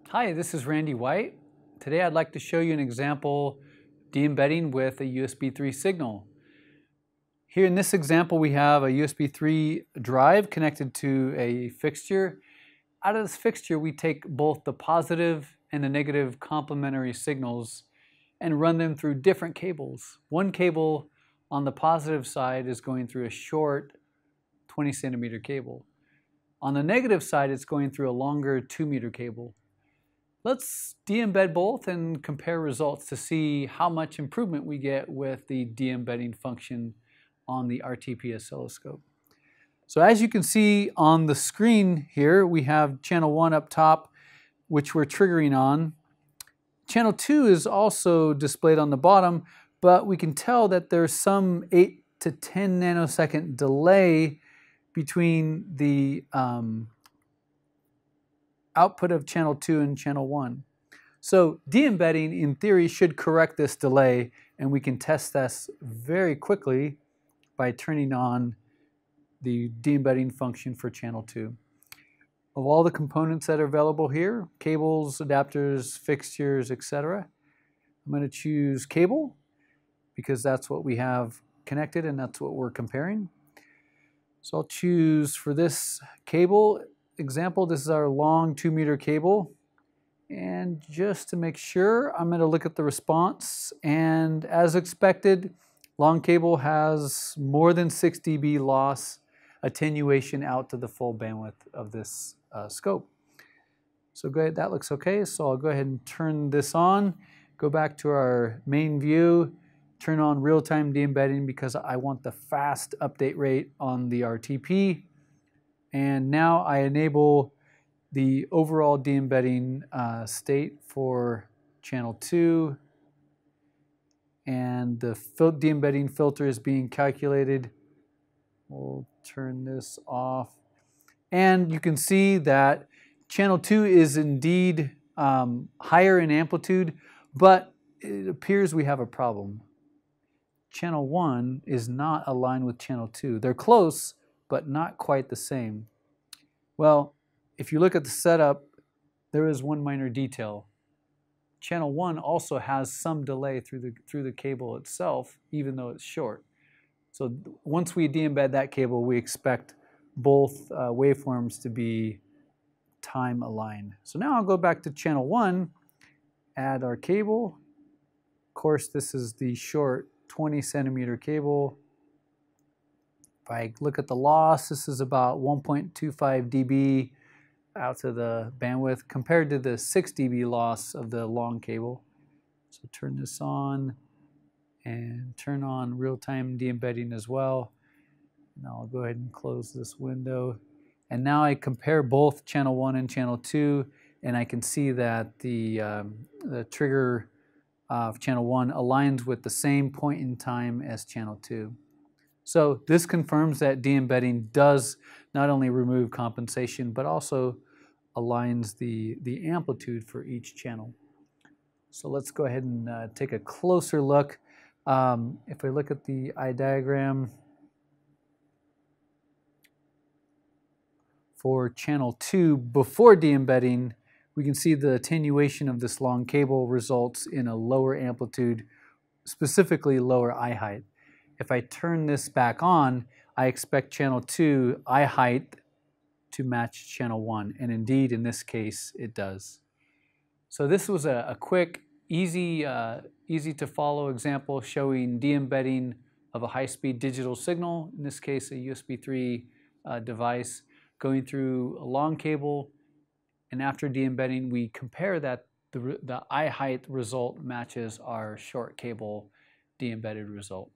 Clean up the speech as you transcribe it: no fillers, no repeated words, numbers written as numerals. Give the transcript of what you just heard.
Hi, this is Randy White. Today I'd like to show you an example de-embedding with a USB 3 signal. Here in this example we have a USB 3 drive connected to a fixture. Out of this fixture we take both the positive and the negative complementary signals and run them through different cables. One cable on the positive side is going through a short 20 centimeter cable. On the negative side it's going through a longer 2-meter cable. Let's de-embed both and compare results to see how much improvement we get with the de-embedding function on the RTP oscilloscope. So as you can see on the screen here, we have channel 1 up top, which we're triggering on. Channel 2 is also displayed on the bottom, but we can tell that there's some 8 to 10 nanosecond delay between the output of channel 2 and channel 1. So de-embedding in theory should correct this delay, and we can test this very quickly by turning on the de-embedding function for channel 2. Of all the components that are available here, cables, adapters, fixtures, etc., I'm going to choose cable because that's what we have connected and that's what we're comparing. So I'll choose for this cable example, this is our long 2-meter cable, and just to make sure, I'm going to look at the response, and as expected, long cable has more than 6 dB loss attenuation out to the full bandwidth of this scope. So go ahead, that looks okay, so I'll go ahead and turn this on, go back to our main view, turn on real-time de-embedding because I want the fast update rate on the RTP. And now I enable the overall de-embedding state for channel 2. And the de-embedding filter is being calculated. We'll turn this off. And you can see that channel 2 is indeed higher in amplitude, but it appears we have a problem. Channel 1 is not aligned with channel 2. They're close, but not quite the same. Well, if you look at the setup, there is one minor detail. Channel 1 also has some delay through the cable itself, even though it's short. So once we de-embed that cable, we expect both waveforms to be time aligned. So now I'll go back to channel 1, add our cable. Of course, this is the short 20 centimeter cable. If I look at the loss, this is about 1.25 dB out to the bandwidth compared to the 6 dB loss of the long cable. So turn this on and turn on real-time de-embedding as well. Now I'll go ahead and close this window. And now I compare both channel 1 and channel 2, and I can see that the trigger of channel 1 aligns with the same point in time as channel 2. So this confirms that de-embedding does not only remove compensation, but also aligns the amplitude for each channel. So let's go ahead and take a closer look. If we look at the eye diagram for channel 2 before de-embedding, we can see the attenuation of this long cable results in a lower amplitude, specifically lower eye height. If I turn this back on, I expect channel 2 eye height to match channel 1, and indeed in this case it does. So this was a quick, easy to follow example showing de-embedding of a high-speed digital signal, in this case a USB 3 device, going through a long cable, and after de-embedding we compare that the eye height result matches our short cable de-embedded result.